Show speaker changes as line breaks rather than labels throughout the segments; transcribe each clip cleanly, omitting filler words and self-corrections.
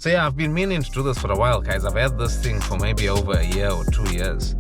So yeah, I've been meaning to do this for a while, guys. I've had this thing for maybe over a year or 2 years.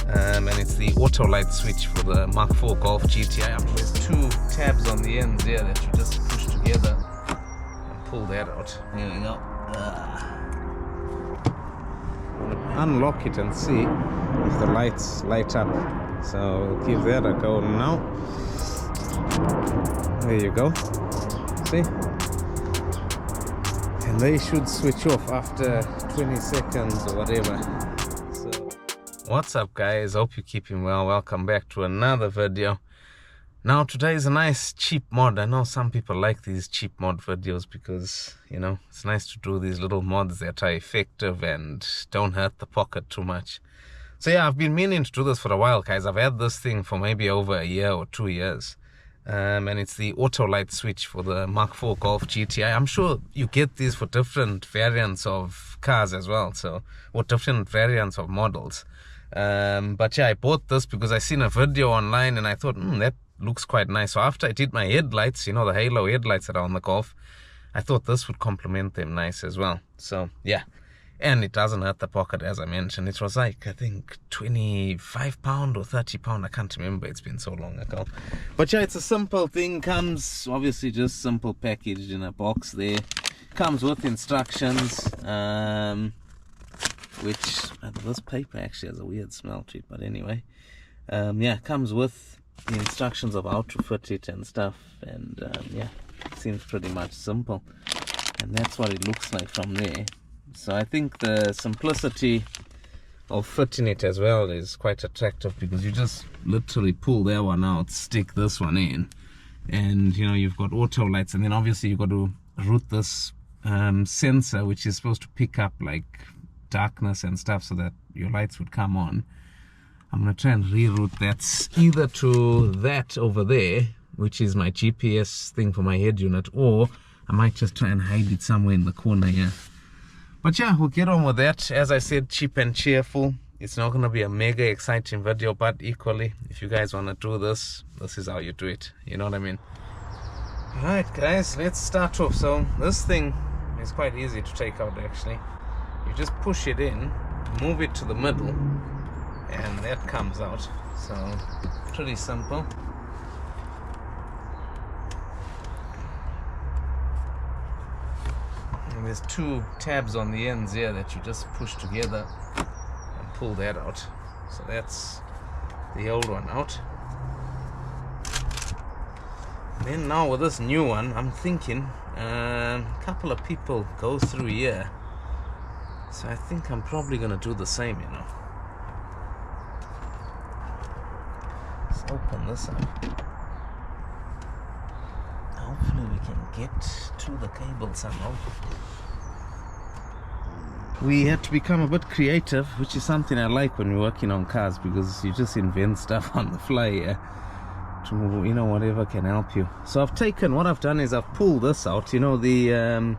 And it's the auto light switch for the MK4 Golf GTI. There's two tabs on the ends here that you just push together and pull that out. There we go. Unlock it and see if the lights light up. So give that a go now. There you go. See? And they should switch off after 20 seconds or whatever. So, what's up, guys? Hope you're keeping well. Welcome back to another video. Now today is a nice cheap mod. I know some people like these cheap mod videos because, you know, it's nice to do these little mods that are effective and don't hurt the pocket too much. So yeah, I've been meaning to do this for a while, guys. I've had this thing for maybe over a year or 2 years. And it's the auto light switch for the MK4 Golf GTI. I'm sure you get these for different variants of cars as well, or different variants of models. But yeah, I bought this because I seen a video online and I thought, that looks quite nice. So after I did my headlights, you know, the halo headlights that are on the Golf, I thought this would complement them nice as well. So yeah, and it doesn't hurt the pocket, as I mentioned. It was like, I think, £25 or £30. I can't remember. It's been so long ago. But yeah, it's a simple thing. Comes, obviously, just simple packaged in a box there. Comes with instructions, which, this paper actually has a weird smell to it. But anyway, yeah, comes with the instructions of how to fit it and stuff. And yeah, seems pretty much simple. And that's what it looks like from there. So I think the simplicity of fitting it as well is quite attractive because you just literally pull that one out, stick this one in, and you know, you've got auto lights, and then obviously you've got to route this sensor which is supposed to pick up like darkness and stuff so that your lights would come on. I'm going to try and reroute that either to that over there, which is my GPS thing for my head unit, or I might just try and hide it somewhere in the corner here. But yeah, we'll get on with that. As I said, cheap and cheerful. It's not going to be a mega exciting video, but equally, if you guys want to do this, this is how you do it. You know what I mean? Alright guys, let's start off. So this thing is quite easy to take out actually. You just push it in, move it to the middle, and that comes out. So pretty simple. And there's two tabs on the ends here that you just push together and pull that out. So that's the old one out. Then now with this new one, I'm thinking a couple of people go through here. So I think I'm probably going to do the same, you know. Let's open this up. Hopefully we can get to the cable somehow. We had to become a bit creative, which is something I like when we're working on cars, because you just invent stuff on the fly here to, you know, whatever can help you. So what I've done is I've pulled this out, you know, the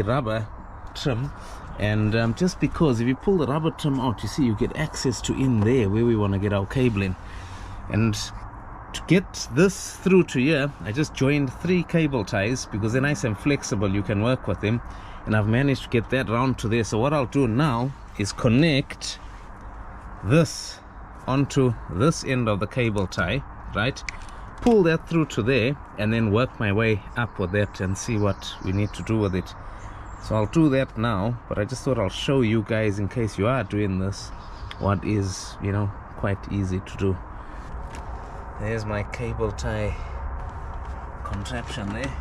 rubber trim, and just because if you pull the rubber trim out, you see you get access to in there where we want to get our cabling. And to get this through to here, I just joined 3 cable ties because they're nice and flexible, you can work with them, and I've managed to get that round to there. So what I'll do now is connect this onto this end of the cable tie, right, pull that through to there, and then work my way up with that and see what we need to do with it. So I'll do that now, but I just thought I'll show you guys, in case you are doing this, what is, you know, quite easy to do. There's my cable tie contraption there.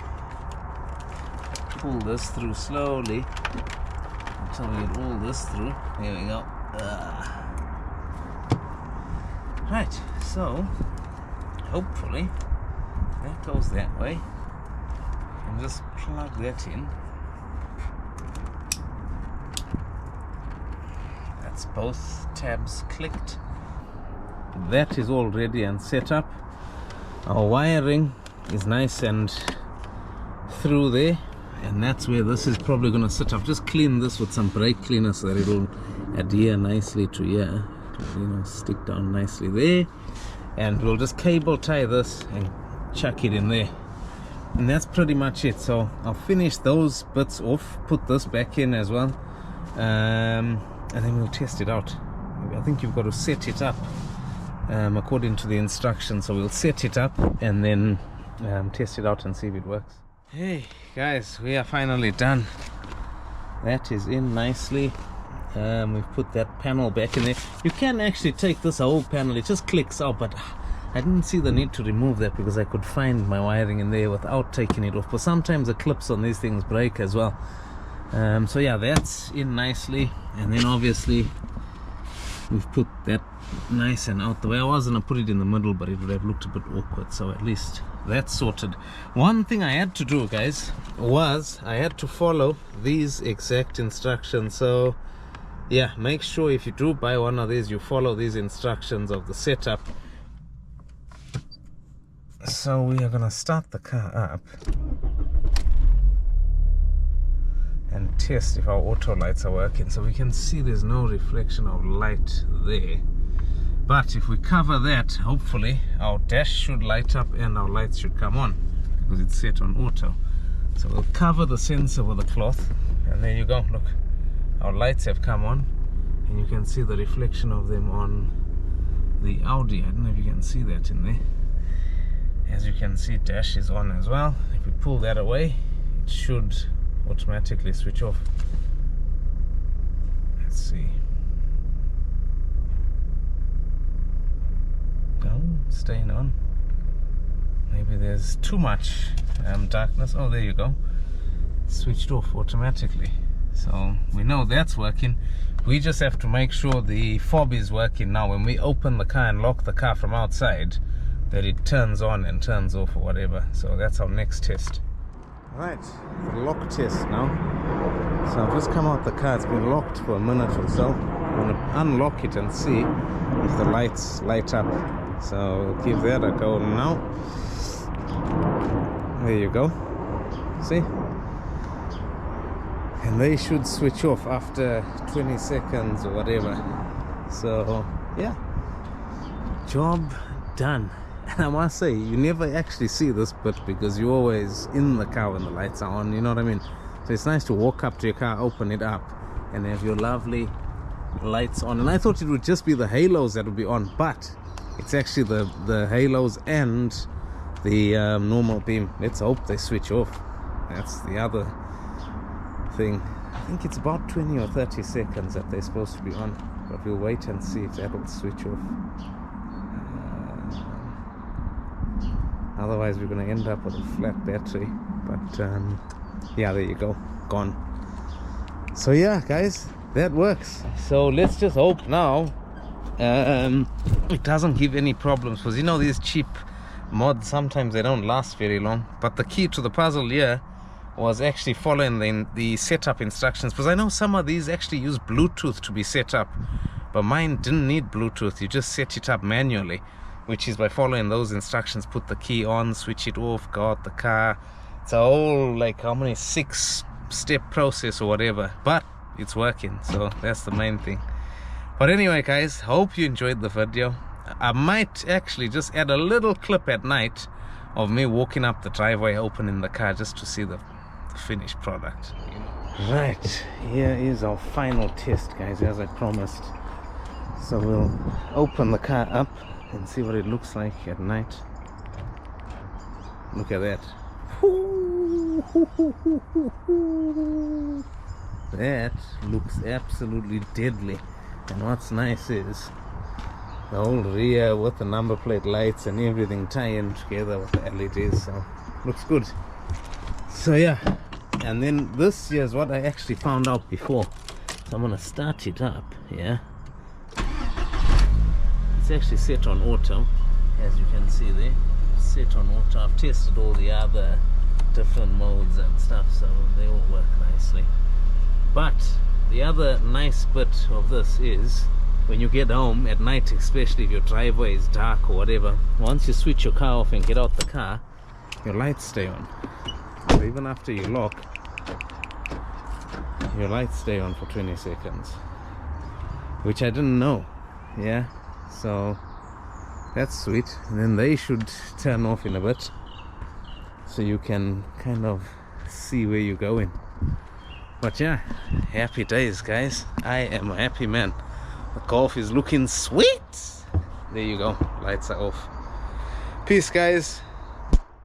Pull this through slowly until we get all this through. There we go. Right, so hopefully that goes that way. And just plug that in. That's both tabs clicked. That is all ready and set up. Our wiring is nice and through there, and that's where this is probably going to sit. I've just cleaned this with some brake cleaner so that it'll adhere nicely to here, you know, stick down nicely there. And we'll just cable tie this and chuck it in there. and that's pretty much it. So I'll finish those bits off, put this back in as well, and then we'll test it out. I think you've got to set it up according to the instructions, so we'll set it up and then test it out and see if it works. Hey guys, we are finally done. That is in nicely. We've put that panel back in there. You can actually take this whole panel, it just clicks out, but I didn't see the need to remove that because I could find my wiring in there without taking it off. But sometimes the clips on these things break as well. So yeah, that's in nicely. And then obviously we've put that nice and out the way. I was gonna put it in the middle, but it would have looked a bit awkward, so at least that's sorted. One thing I had to do, guys, was I had to follow these exact instructions. So yeah, make sure if you do buy one of these, you follow these instructions of the setup. So we are gonna start the car up and test if our auto lights are working. So we can see there's no reflection of light there, but if we cover that, hopefully our dash should light up and our lights should come on because it's set on auto. So we'll cover the sensor with a cloth, and there you go. Look, our lights have come on and you can see the reflection of them on the Audi. I don't know if you can see that in there. As you can see, dash is on as well. If we pull that away, it should automatically switch off. Let's see. No, staying on. Maybe there's too much darkness. Oh, there you go. Switched off automatically. So we know that's working. We just have to make sure the fob is working now. When we open the car and lock the car from outside, that it turns on and turns off or whatever. So that's our next test. Right, the lock test now. So I've just come out the car, it's been locked for a minute or so. I'm going to unlock it and see if the lights light up. So give that a go now. There you go. See? And they should switch off after 20 seconds or whatever. So yeah, job done. And I must say, you never actually see this bit because you're always in the car when the lights are on, you know what I mean? So it's nice to walk up to your car, open it up, and have your lovely lights on. And I thought it would just be the halos that would be on, but it's actually the halos and the normal beam. Let's hope they switch off. That's the other thing. I think it's about 20 or 30 seconds that they're supposed to be on, but we'll wait and see if that will switch off. Otherwise we're going to end up with a flat battery. But yeah, there you go, gone. So yeah guys, that works. So let's just hope now it doesn't give any problems, because you know these cheap mods, sometimes they don't last very long. But the key to the puzzle here was actually following the setup instructions, because I know some of these actually use Bluetooth to be set up, but mine didn't need Bluetooth. You just set it up manually, which is by following those instructions. Put the key on, switch it off, go out the car. It's a whole, like, how many, 6-step process or whatever, but it's working, so that's the main thing. But anyway guys, hope you enjoyed the video. I might actually just add a little clip at night of me walking up the driveway, opening the car, just to see the finished product. Right, here is our final test guys, as I promised. So we'll open the car up and see what it looks like at night. Look at that. That looks absolutely deadly. And what's nice is the whole rear with the number plate lights and everything tying together with the LEDs, so looks good. So yeah, and then this here is what I actually found out before. So I'm gonna start it up. Yeah, it's actually set on auto, as you can see there. It's set on auto. I've tested all the other different modes and stuff, so they all work nicely. But the other nice bit of this is when you get home at night, especially if your driveway is dark or whatever, once you switch your car off and get out the car, your lights stay on. So even after you lock, your lights stay on for 20 seconds, which I didn't know. Yeah, so that's sweet. And then they should turn off in a bit. so you can kind of see where you're going. But yeah, happy days, guys. I am a happy man. The golf is looking sweet. There you go, lights are off. Peace, guys.